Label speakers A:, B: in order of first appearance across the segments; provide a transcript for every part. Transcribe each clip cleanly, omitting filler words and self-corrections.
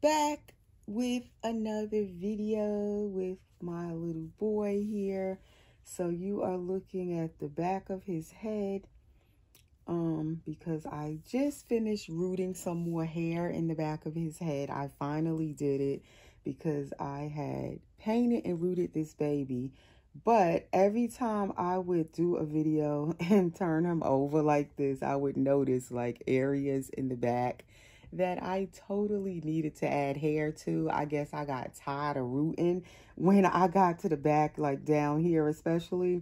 A: back with another video with my little boy here. So you are looking at the back of his head because I just finished rooting some more hair in the back of his head. I finally did it because I had painted and rooted this baby. But every time I would do a video and turn him over like this, I would notice like areas in the back that I totally needed to add hair to. I guess I got tired of rooting when I got to the back, like down here especially.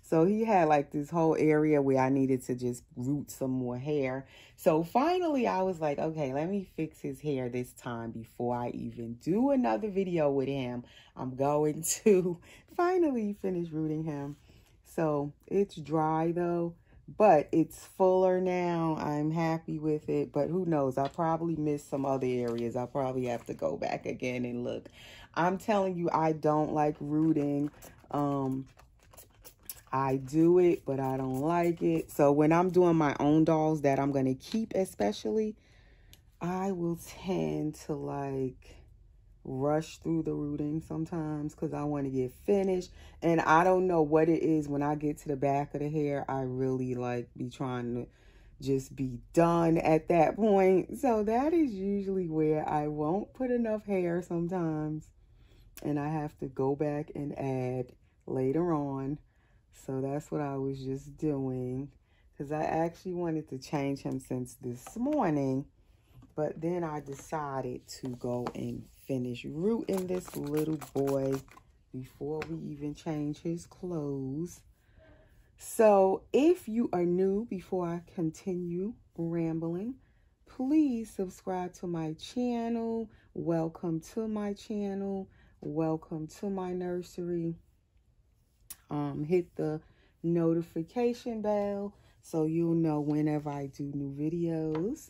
A: So he had like this whole area where I needed to just root some more hair. So finally I was like, okay, let me fix his hair this time before I even do another video with him. I'm going to finally finish rooting him. So it's dry though, but it's fuller now. I'm happy with it, but who knows? I probably missed some other areas. I'll probably have to go back again and look. I'm telling you, I don't like rooting. I do it, but I don't like it. So when I'm doing my own dolls that I'm going to keep especially, I will tend to like rush through the rooting sometimes because I want to get finished. And I don't know what it is when I get to the back of the hair. I really like be trying to just be done at that point. So that is usually where I won't put enough hair sometimes. And I have to go back and add later on. So that's what I was just doing because I actually wanted to change him since this morning. But then I decided to go and finish rooting this little boy before we even change his clothes. So if you are new, before I continue rambling, please subscribe to my channel. Welcome to my channel. Welcome to my nursery. Hit the notification bell so you'll know whenever I do new videos.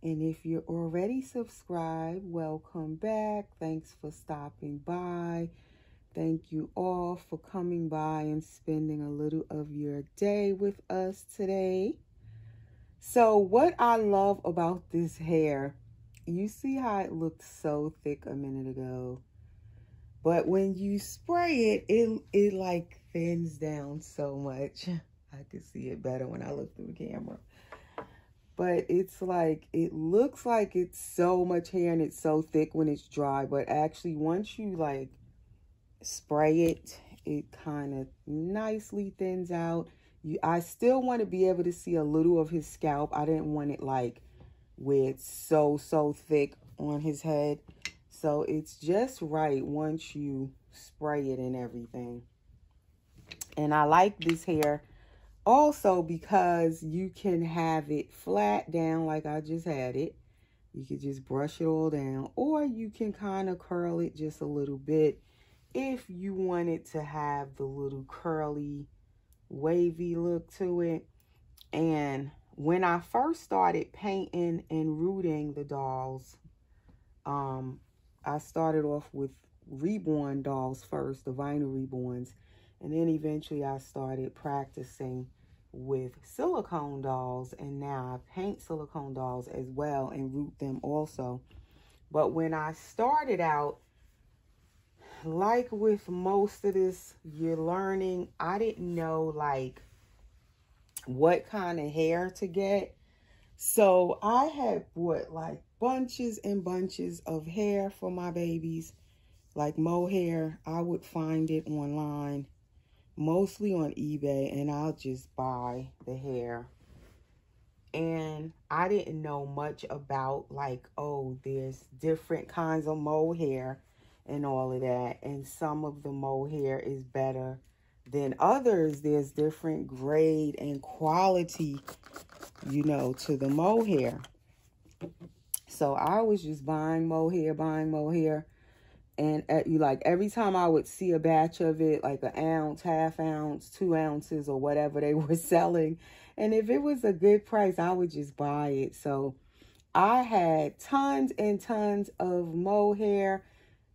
A: And if you're already subscribed, welcome back. Thanks for stopping by. Thank you all for coming by and spending a little of your day with us today. So what I love about this hair, you see how it looked so thick a minute ago. But when you spray it, it like thins down so much. I can see it better when I look through the camera. But it's like, it looks like it's so much hair and it's so thick when it's dry. But actually, once you like spray it, it kind of nicely thins out. I still want to be able to see a little of his scalp. I didn't want it like where it's so thick on his head. So it's just right once you spray it and everything. And I like this hair also because you can have it flat down like I just had it. You could just brush it all down, or you can kind of curl it just a little bit if you want it to have the little curly, wavy look to it. And when I first started painting and rooting the dolls, I started off with reborn dolls first, the vinyl reborns. And then eventually I started practicing with silicone dolls. And now I paint silicone dolls as well and root them also. But when I started out, like with most of this, you're learning, I didn't know like what kind of hair to get. So I had bought like bunches and bunches of hair for my babies, like mohair. I would find it online, mostly on eBay, and I'll just buy the hair. And I didn't know much about like, oh, there's different kinds of mohair and all of that. And some of the mohair is better than others. There's different grade and quality, you know, to the mohair. So I was just buying mohair. And like every time I would see a batch of it, like an ounce, half ounce, 2 ounces, or whatever they were selling, and if it was a good price, I would just buy it. So I had tons and tons of mohair.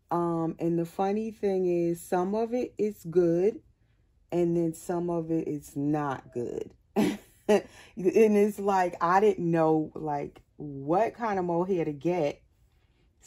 A: And the funny thing is, some of it is good, and then some of it is not good. And it's like, I didn't know like what kind of mohair to get.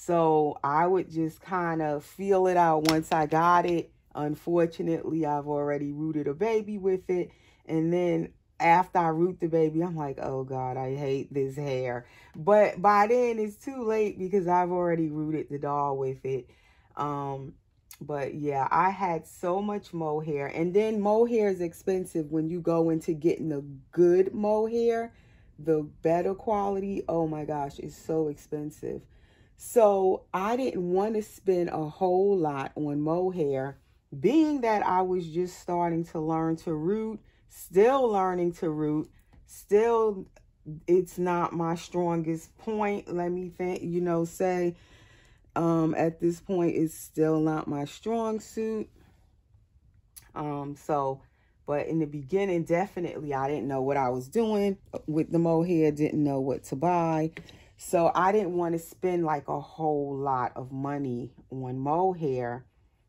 A: So I would just kind of feel it out once I got it. Unfortunately, I've already rooted a baby with it. And then after I root the baby, I'm like, oh God, I hate this hair. But by then it's too late because I've already rooted the doll with it. But yeah, I had so much mohair. And then mohair is expensive when you go into getting the good mohair, the better quality. Oh my gosh, it's so expensive. So I didn't want to spend a whole lot on mohair, being that I was just starting to learn to root, still learning to root, still it's not my strongest point. Let me think, say at this point it's still not my strong suit. But in the beginning, definitely I didn't know what I was doing with the mohair, didn't know what to buy. So I didn't want to spend like a whole lot of money on mohair.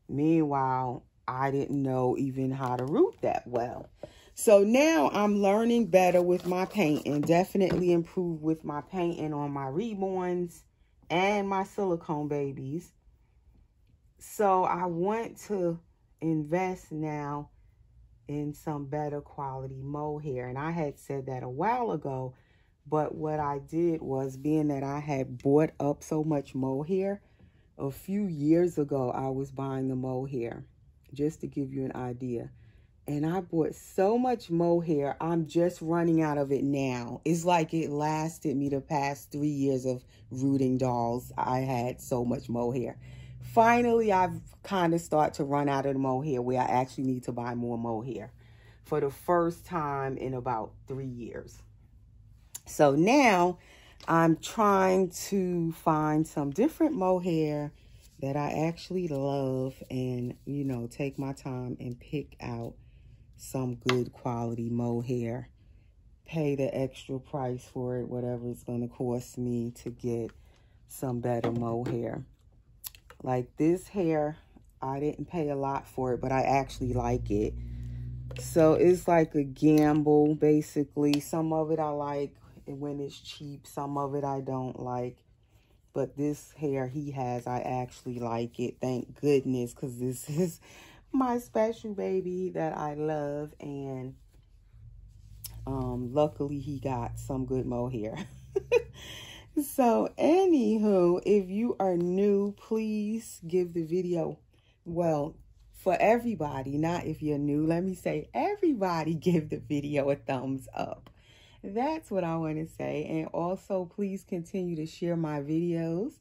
A: Meanwhile, I didn't know even how to root that well. So now I'm learning better with my painting. Definitely improved with my painting on my reborns and my silicone babies. So I want to invest now in some better quality mohair. And I had said that a while ago. But what I did was, being that I had bought up so much mohair, a few years ago, I was buying the mohair, just to give you an idea. And I bought so much mohair, I'm just running out of it now. It's like it lasted me the past 3 years of rooting dolls. I had so much mohair. Finally, I've kind of started to run out of the mohair where I actually need to buy more mohair for the first time in about 3 years. So now I'm trying to find some different mohair that I actually love and, take my time and pick out some good quality mohair. Pay the extra price for it, whatever it's going to cost me to get some better mohair. Like this hair, I didn't pay a lot for it, but I actually like it. So it's like a gamble, basically. Some of it I like when it's cheap, some of it I don't like. But this hair he has, I actually like it. Thank goodness, because this is my special baby that I love. And luckily he got some good mohair. So anywho, if you are new, please give the video, well, for everybody, not if you're new, let me say everybody give the video a thumbs up. That's what I want to say. And also, please continue to share my videos.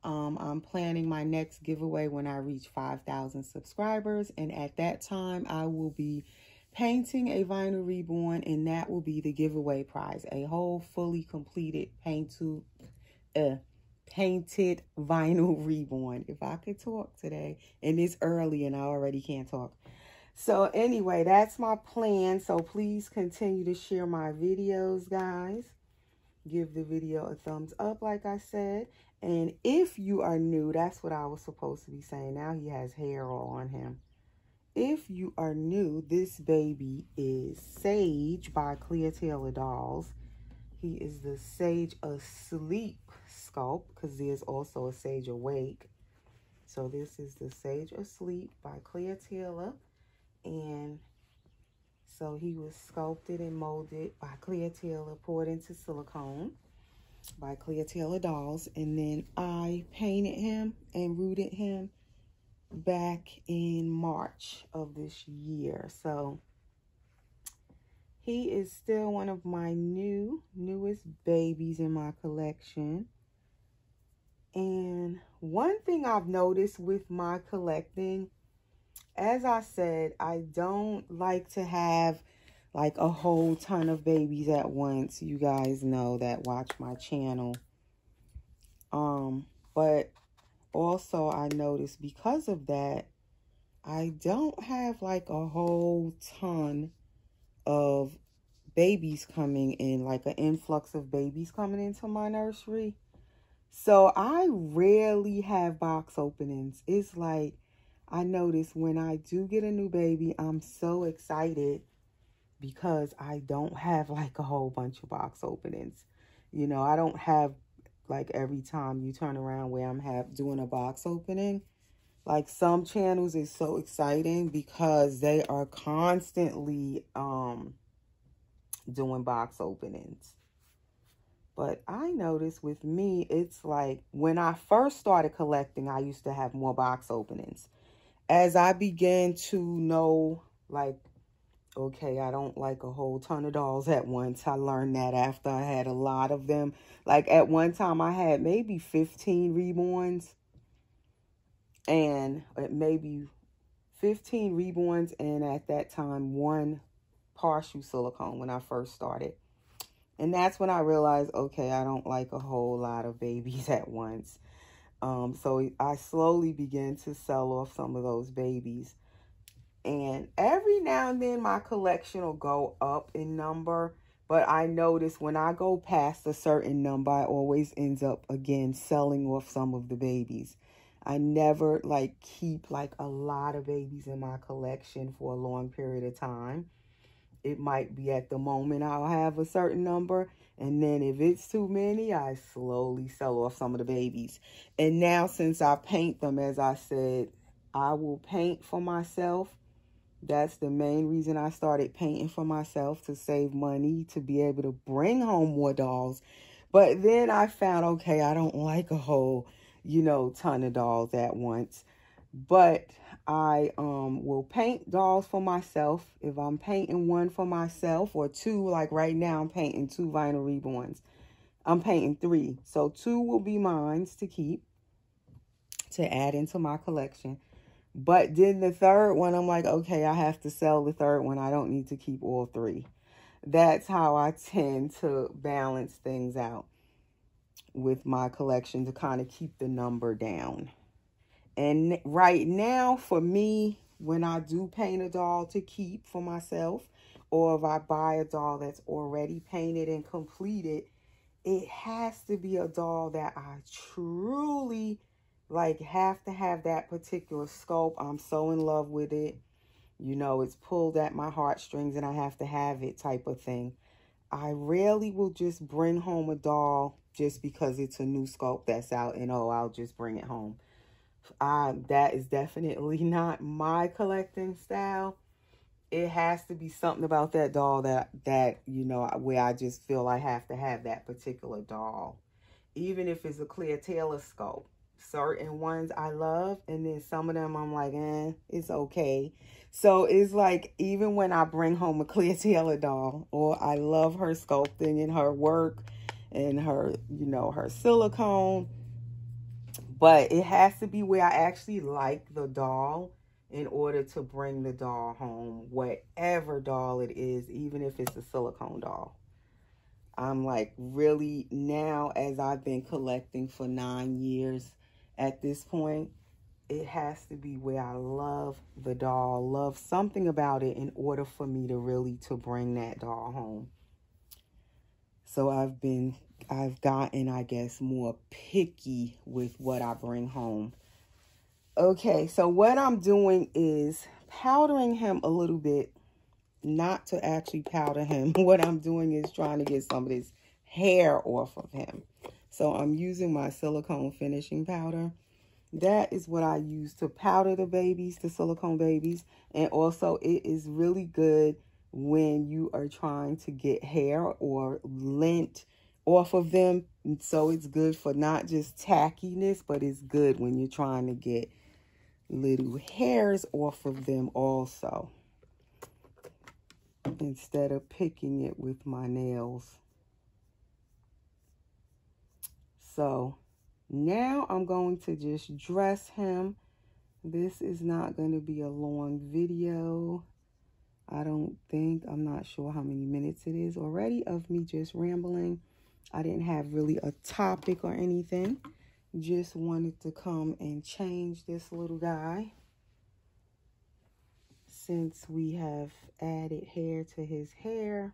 A: I'm planning my next giveaway when I reach 5,000 subscribers. And at that time, I will be painting a vinyl reborn. And that will be the giveaway prize. A whole fully completed painted vinyl reborn. If I could talk today. And it's early and I already can't talk. So anyway, that's my plan. So please continue to share my videos, guys. Give the video a thumbs up, like I said. And if you are new, that's what I was supposed to be saying. Now he has hair all on him. If you are new, this baby is Sayge by Clear Taylor Dolls. He is the Sayge Asleep sculpt, because there's also a Sayge Awake. So this is the Sayge Asleep by Clear Taylor. And so he was sculpted and molded by Clear Taylor, poured into silicone by Clear Taylor Dolls. And then I painted him and rooted him back in March of this year. So he is still one of my newest babies in my collection. And one thing I've noticed with my collecting, as I said, I don't like to have like a whole ton of babies at once. You guys know that watch my channel. But also I noticed because of that, I don't have like a whole ton of babies coming in, like an influx of babies coming into my nursery. So I rarely have box openings. It's like, I notice when I do get a new baby, I'm so excited because I don't have like a whole bunch of box openings. I don't have like every time you turn around where I'm doing a box opening. Like some channels is so exciting because they are constantly doing box openings. But I noticed with me, it's like when I first started collecting, I used to have more box openings. As I began to know, like, okay, I don't like a whole ton of dolls at once. I learned that after I had a lot of them. Like at one time I had maybe 15 reborns and maybe 15 reborns, and at that time, 1 partial silicone when I first started. And that's when I realized, okay, I don't like a whole lot of babies at once. So I slowly began to sell off some of those babies. And every now and then my collection will go up in number. But I notice when I go past a certain number, I always end up again selling off some of the babies. I never like keep like a lot of babies in my collection for a long period of time. It might be at the moment I'll have a certain number, and then if it's too many, I slowly sell off some of the babies. And now since I paint them, as I said, I will paint for myself. That's the main reason I started painting for myself, to save money, to be able to bring home more dolls. But then I found, okay, I don't like a whole, ton of dolls at once. But I will paint dolls for myself. If I'm painting 1 for myself or 2, like right now I'm painting 2 vinyl reborns. I'm painting 3. So 2 will be mine to keep, to add into my collection. But then the 3rd one, I'm like, okay, I have to sell the 3rd one. I don't need to keep all 3. That's how I tend to balance things out with my collection, to kind of keep the number down. And right now, for me, when I do paint a doll to keep for myself, or if I buy a doll that's already painted and completed, it has to be a doll that I truly like, have to have that particular sculpt. I'm so in love with it. It's pulled at my heartstrings and I have to have it, type of thing. I rarely will just bring home a doll just because it's a new sculpt that's out and, oh, I'll just bring it home. That is definitely not my collecting style. It has to be something about that doll that where I just feel I have to have that particular doll. Even if it's a Clear Taylor sculpt. Certain ones I love, and then some of them I'm like, it's okay. So it's like, even when I bring home a Clear Taylor doll, or I love her sculpting and her work and her, her silicone, but it has to be where I actually like the doll in order to bring the doll home, whatever doll it is, even if it's a silicone doll. I'm like, really, now, as I've been collecting for 9 years at this point, it has to be where I love the doll, love something about it in order for me to really to bring that doll home. So I've gotten, I guess, more picky with what I bring home. Okay, so what I'm doing is powdering him a little bit. Not to actually powder him. What I'm doing is trying to get some of this hair off of him. So I'm using my silicone finishing powder. That is what I use to powder the babies, the silicone babies. And also it is really good when you are trying to get hair or lint off of them. And so it's good for not just tackiness, but it's good when you're trying to get little hairs off of them also, instead of picking it with my nails. So now I'm going to just dress him. This is not going to be a long video. I don't think, I'm not sure how many minutes it is already of me just rambling. I didn't have really a topic or anything. Just wanted to come and change this little guy, since we have added hair to his hair.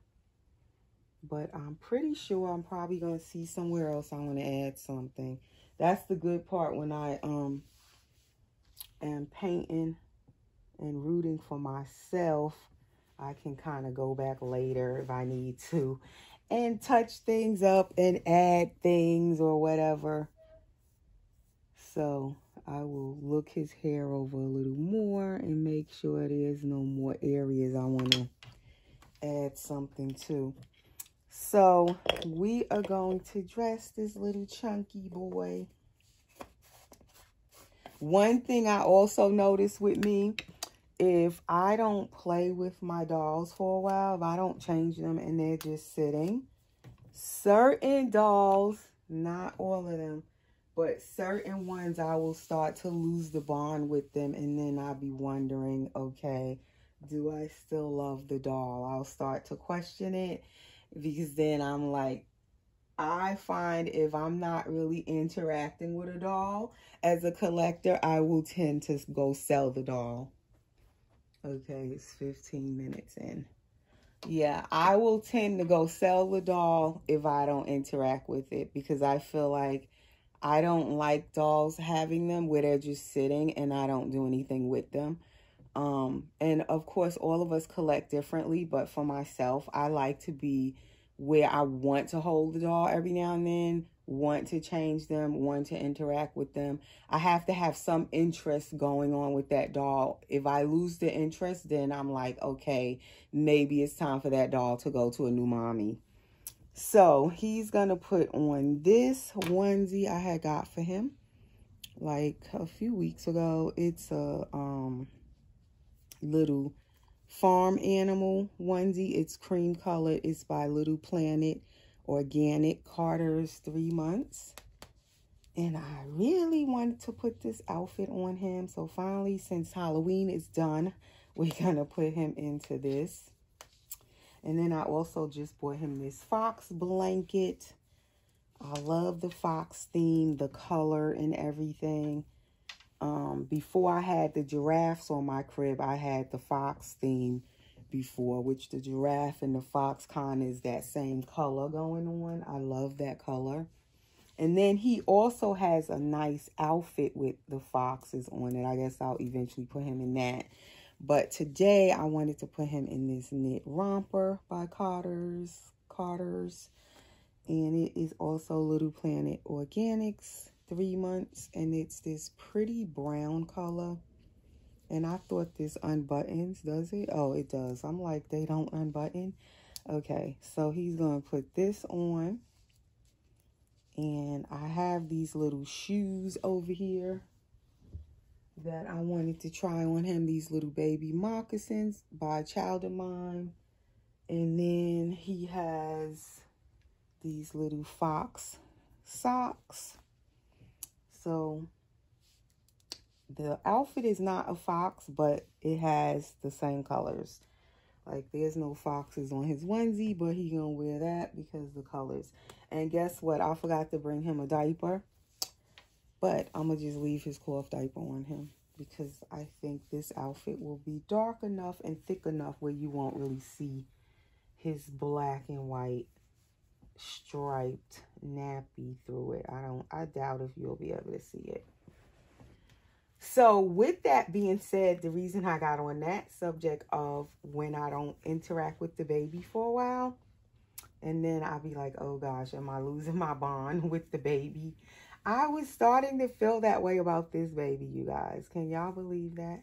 A: But I'm pretty sure I'm probably going to see somewhere else I want to add something. That's the good part when I am painting and rooting for myself. I can kind of go back later if I need to and touch things up and add things or whatever. So I will look his hair over a little more and make sure there's no more areas I want to add something to. So we are going to dress this little chunky boy. One thing I also noticed with me, if I don't play with my dolls for a while, if I don't change them and they're just sitting, certain dolls, not all of them, but certain ones, I will start to lose the bond with them, and then I'll be wondering, okay, do I still love the doll? I'll start to question it, because then I'm like, I find if I'm not really interacting with a doll as a collector, I will tend to go sell the doll. Okay, it's 15 minutes in. Yeah, I will tend to go sell the doll if I don't interact with it, because I feel like I don't like dolls having them where they're just sitting and I don't do anything with them. And of course, all of us collect differently, but for myself, I like to be where I want to hold the doll every now and then, want to change them, want to interact with them. I have to have some interest going on with that doll. If I lose the interest, then I'm like, okay, maybe it's time for that doll to go to a new mommy. So he's gonna put on this onesie I had got for him like a few weeks ago. It's a little farm animal onesie. It's cream colored. It's by Little Planet Organic, Carter's 3 months. And I really wanted to put this outfit on him. So finally, since Halloween is done, we're gonna put him into this. And then I also just bought him this fox blanket. I love the fox theme, the color and everything. Before I had the giraffes on my crib, I had the fox theme before, which the giraffe and the fox kind of is that same color going on. I love that color. And then he also has a nice outfit with the foxes on it. I guess I'll eventually put him in that. But today I wanted to put him in this knit romper by Carter's. And it is also Little Planet Organics, 3 months. And it's this pretty brown color. And I thought this unbuttons, does it? Oh, it does. I'm like, they don't unbutton. Okay, so he's going to put this on. And I have these little shoes over here that I wanted to try on him. These little baby moccasins by a child of mine. And then he has these little fox socks. So the outfit is not a fox, but it has the same colors. Like, there's no foxes on his onesie, but he gonna wear that because the colors. And guess what? I forgot to bring him a diaper. But I'm going to just leave his cloth diaper on him, because I think this outfit will be dark enough and thick enough where you won't really see his black and white striped nappy through it. I doubt if you'll be able to see it. So with that being said, the reason I got on that subject of when I don't interact with the baby for a while, and then I'll be like, oh gosh, am I losing my bond with the baby? I was starting to feel that way about this baby, you guys. Can y'all believe that?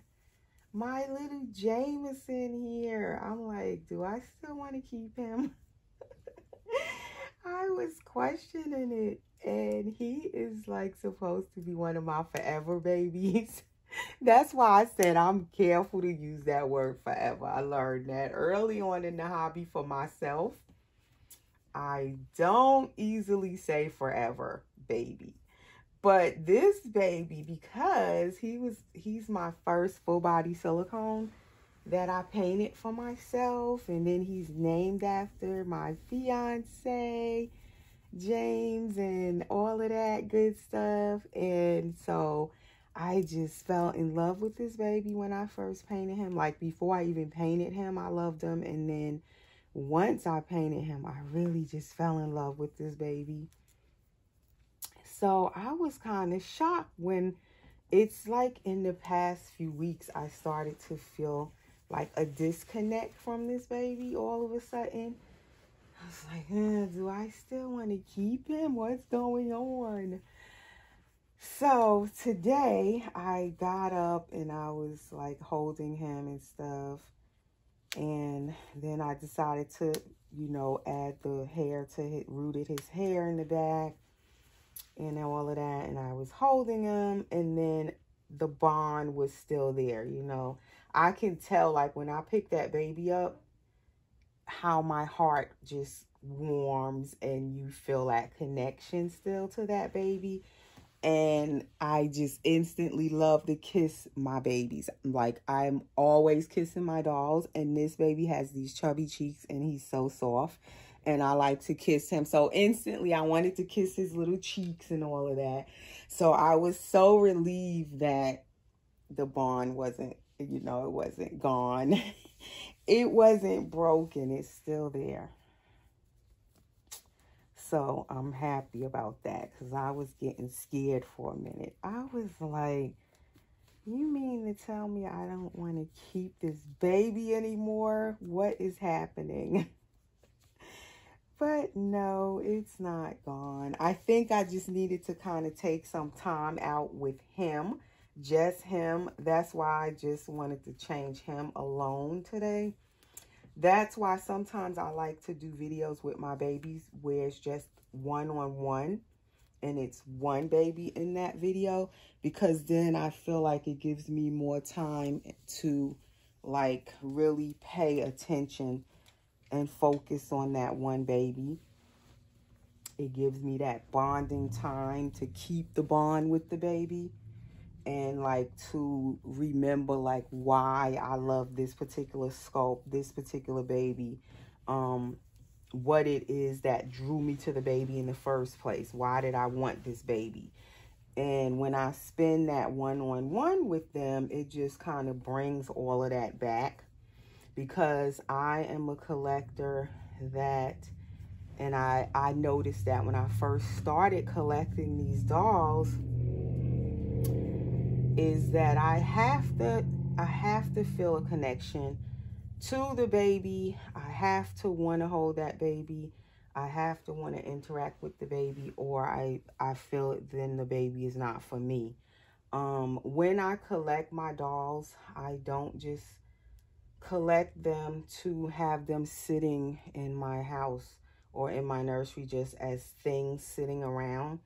A: My little Jameson here. I'm like, do I still want to keep him? I was questioning it. And he is like supposed to be one of my forever babies. That's why I said I'm careful to use that word forever. I learned that early on in the hobby for myself. I don't easily say forever baby. But this baby, because he's my first full body silicone that I painted for myself. And then he's named after my fiance, James, and all of that good stuff. And so I just fell in love with this baby when I first painted him. Like, before I even painted him, I loved him. And then once I painted him, I really just fell in love with this baby. So I was kind of shocked when it's like in the past few weeks, I started to feel like a disconnect from this baby all of a sudden. was like, do I still want to keep him? What's going on? So today I got up and I was like holding him and stuff. And then I decided to, you know, add the hair to it, rooted his hair in the back and all of that. And I was holding him, and then the bond was still there, you know. I can tell, like, when I pick that baby up, how my heart just warms and you feel that connection still to that baby. And I just instantly love to kiss my babies. Like, I'm always kissing my dolls, and this baby has these chubby cheeks and he's so soft, and I like to kiss him. So instantly I wanted to kiss his little cheeks and all of that. So I was so relieved that the bond wasn't, you know, it wasn't gone. It wasn't broken. It's still there. So I'm happy about that, because I was getting scared for a minute. I was like, you mean to tell me I don't want to keep this baby anymore? What is happening? But no, it's not gone. I think I just needed to kind of take some time out with him, just him. That's why I just wanted to change him alone today. That's why sometimes I like to do videos with my babies where it's just one-on-one and it's one baby in that video, because then I feel like it gives me more time to like really pay attention and focus on that one baby. It gives me that bonding time to keep the bond with the baby, and like to remember like why I love this particular sculpt, this particular baby, what it is that drew me to the baby in the first place. Why did I want this baby? And when I spend that one-on-one with them, it just kind of brings all of that back, because I am a collector that, and I noticed that when I first started collecting these dolls, is that I have to feel a connection to the baby. I have to want to hold that baby. I have to want to interact with the baby, or I feel then the baby is not for me. When I collect my dolls, I don't just collect them to have them sitting in my house or in my nursery just as things sitting around,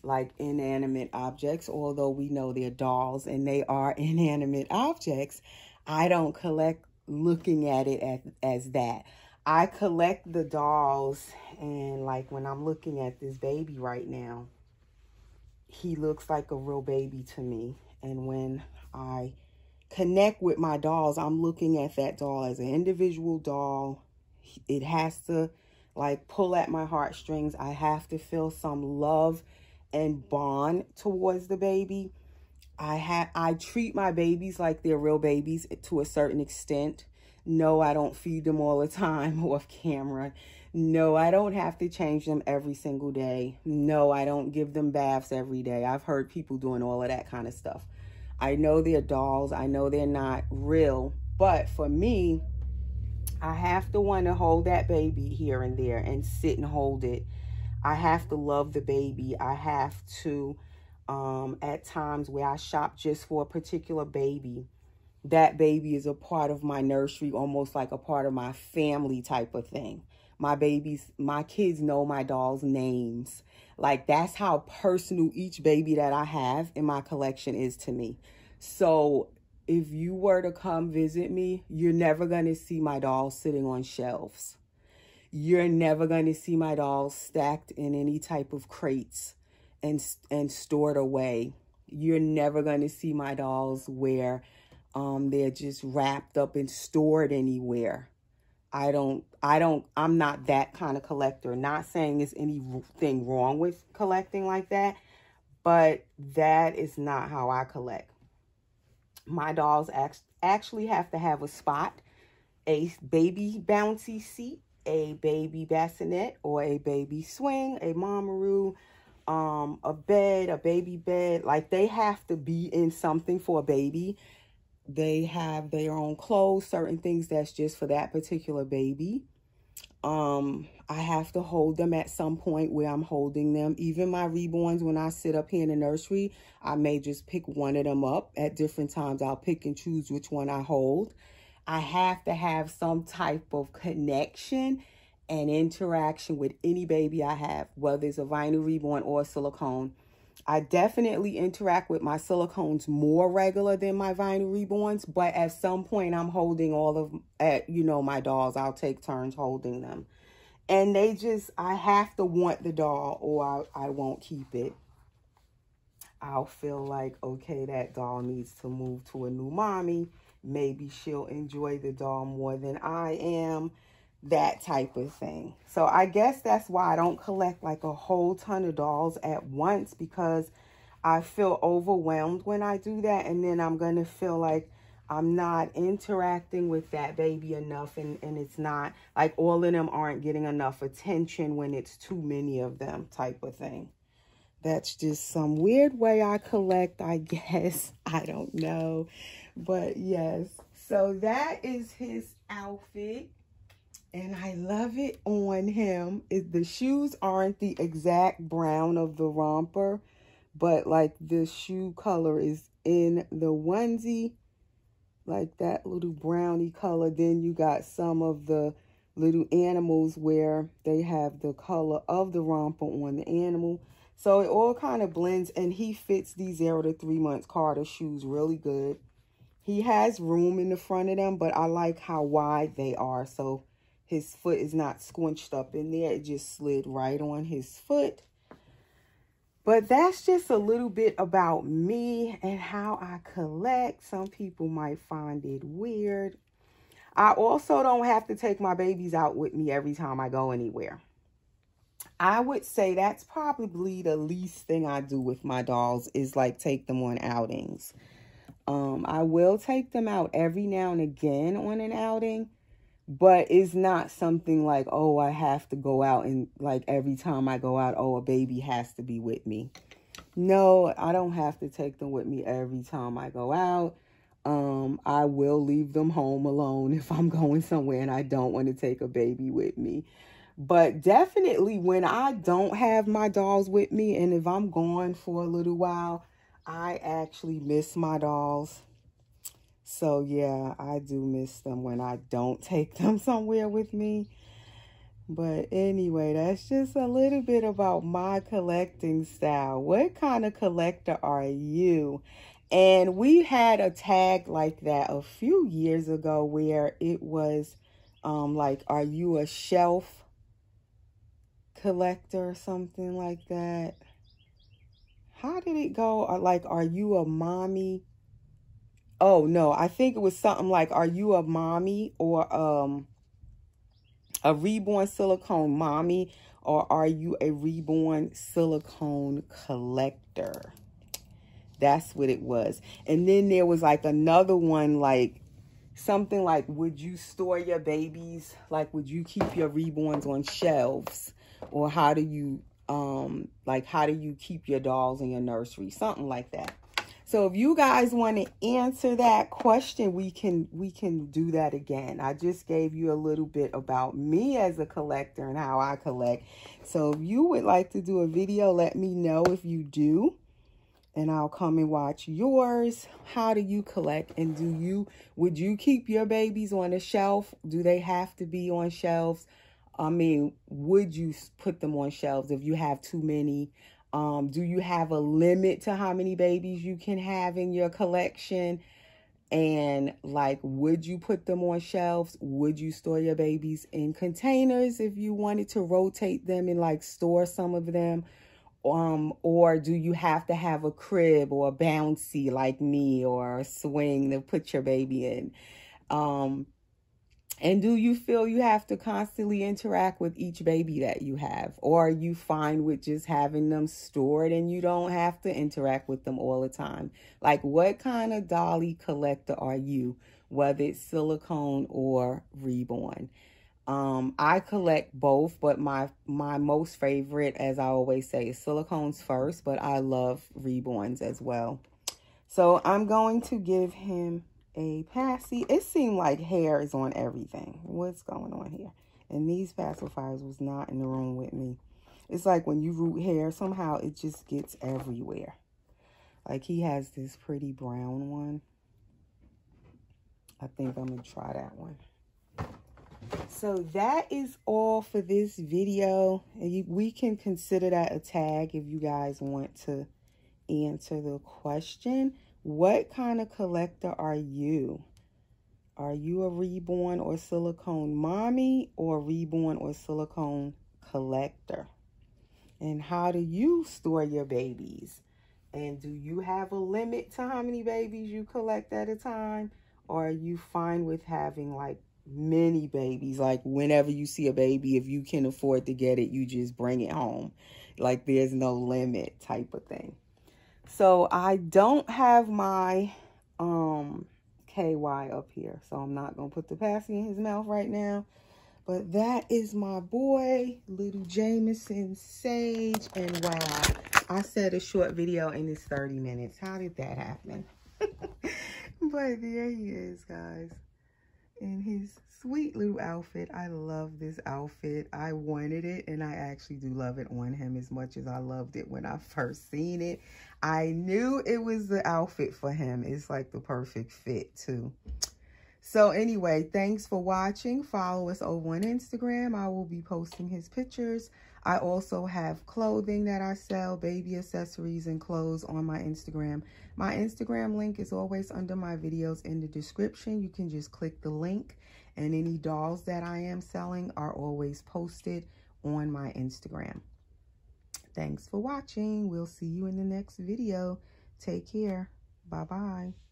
A: like inanimate objects. Although we know they're dolls and they are inanimate objects, I don't collect looking at it as that. I collect the dolls, and like when I'm looking at this baby right now, he looks like a real baby to me. And when I connect with my dolls, I'm looking at that doll as an individual doll. It has to like pull at my heartstrings. I have to feel some love and bond towards the baby. I treat my babies like they're real babies to a certain extent. No, I don't feed them all the time off camera. No, I don't have to change them every single day. No, I don't give them baths every day. I've heard people doing all of that kind of stuff. I know they're dolls. I know they're not real. But for me, I have to want to hold that baby here and there and sit and hold it. I have to love the baby. I have to, at times where I shop just for a particular baby, that baby is a part of my nursery, almost like a part of my family type of thing. My kids know my dolls' names. Like, that's how personal each baby that I have in my collection is to me. So if you were to come visit me, you're never going to see my dolls sitting on shelves. You're never going to see my dolls stacked in any type of crates and stored away. You're never going to see my dolls where they're just wrapped up and stored anywhere. I'm not that kind of collector. Not saying there's anything wrong with collecting like that, but that is not how I collect. My dolls actually have to have a spot, a baby bouncy seat, a baby bassinet, or a baby swing, a mamaroo, a bed, a baby bed. Like, they have to be in something for a baby. They have their own clothes, certain things that's just for that particular baby. I have to hold them at some point where I'm holding them. Even my reborns, when I sit up here in the nursery, I may just pick one of them up. At different times, I'll pick and choose which one I hold. I have to have some type of connection and interaction with any baby I have, whether it's a vinyl reborn or a silicone. I definitely interact with my silicones more regular than my vinyl reborns, but at some point I'm holding all of, my dolls. I'll take turns holding them. And I have to want the doll or I won't keep it. I'll feel like, okay, that doll needs to move to a new mommy. Maybe she'll enjoy the doll more than I am. That type of thing. So I guess that's why I don't collect like a whole ton of dolls at once, because I feel overwhelmed when I do that. And then I'm going to feel like I'm not interacting with that baby enough. And it's not like all of them aren't getting enough attention when it's too many of them type of thing. That's just some weird way I collect, I guess. I don't know. But yes, so that is his outfit. And I love it on him. The shoes aren't the exact brown of the romper, but like the shoe color is in the onesie, like that little brownie color. Then you got some of the little animals where they have the color of the romper on the animal. So it all kind of blends, and he fits these 0 to 3 months Carter shoes really good. He has room in the front of them, but I like how wide they are. So his foot is not squinched up in there. It just slid right on his foot. But that's just a little bit about me and how I collect. Some people might find it weird. I also don't have to take my babies out with me every time I go anywhere. I would say that's probably the least thing I do with my dolls is like take them on outings. I will take them out every now and again on an outing. But it's not something like, oh, I have to go out and like every time I go out, oh, a baby has to be with me. No, I don't have to take them with me every time I go out. I will leave them home alone if I'm going somewhere and I don't want to take a baby with me. But definitely when I don't have my dolls with me and if I'm gone for a little while, I actually miss my dolls. So, yeah, I do miss them when I don't take them somewhere with me. But anyway, that's just a little bit about my collecting style. What kind of collector are you? And we had a tag like that a few years ago where it was like, are you a shelf collector or something like that? How did it go? Or like, are you a mommy? Oh, no, I think it was something like, are you a mommy or a reborn silicone mommy, or are you a reborn silicone collector? That's what it was. And then there was like another one, like something like, would you store your babies? Like, would you keep your reborns on shelves? Or how do you, how do you keep your dolls in your nursery? Something like that. So if you guys want to answer that question, we can do that again. I just gave you a little bit about me as a collector and how I collect. So if you would like to do a video, let me know if you do. And I'll come and watch yours. How do you collect? And would you keep your babies on a shelf? Do they have to be on shelves? I mean, would you put them on shelves if you have too many? Do you have a limit to how many babies you can have in your collection? And like, would you put them on shelves? Would you store your babies in containers if you wanted to rotate them and like store some of them? Or do you have to have a crib or a bouncy like me or a swing to put your baby in? And do you feel you have to constantly interact with each baby that you have? Or are you fine with just having them stored and you don't have to interact with them all the time? Like, what kind of dolly collector are you, whether it's silicone or reborn? I collect both, but my most favorite, as I always say, is silicones first, but I love reborns as well. So I'm going to give him a passy. It seemed like hair is on everything. What's going on here? And these pacifiers was not in the room with me. It's like when you root hair, somehow it just gets everywhere. Like he has this pretty brown one. I think I'm going to try that one. So that is all for this video. We can consider that a tag if you guys want to answer the question. What kind of collector are you? Are you a reborn or silicone mommy or reborn or silicone collector? And how do you store your babies? And do you have a limit to how many babies you collect at a time? Or are you fine with having like many babies? Like whenever you see a baby, if you can afford to get it, you just bring it home. Like there's no limit type of thing. So I don't have my KY up here. So I'm not going to put the passy in his mouth right now. But that is my boy, little Jameson Sage. And wow, I said a short video and it's 30 minutes. How did that happen? But there he is, guys. In his sweet little outfit. I love this outfit. I wanted it, and I actually do love it on him as much as I loved it when I first seen it. I knew it was the outfit for him. It's like the perfect fit too. So anyway, thanks for watching. Follow us over on Instagram. I will be posting his pictures. I also have clothing that I sell, baby accessories and clothes on my Instagram. My Instagram link is always under my videos in the description. You can just click the link, and any dolls that I am selling are always posted on my Instagram. Thanks for watching. We'll see you in the next video. Take care. Bye-bye.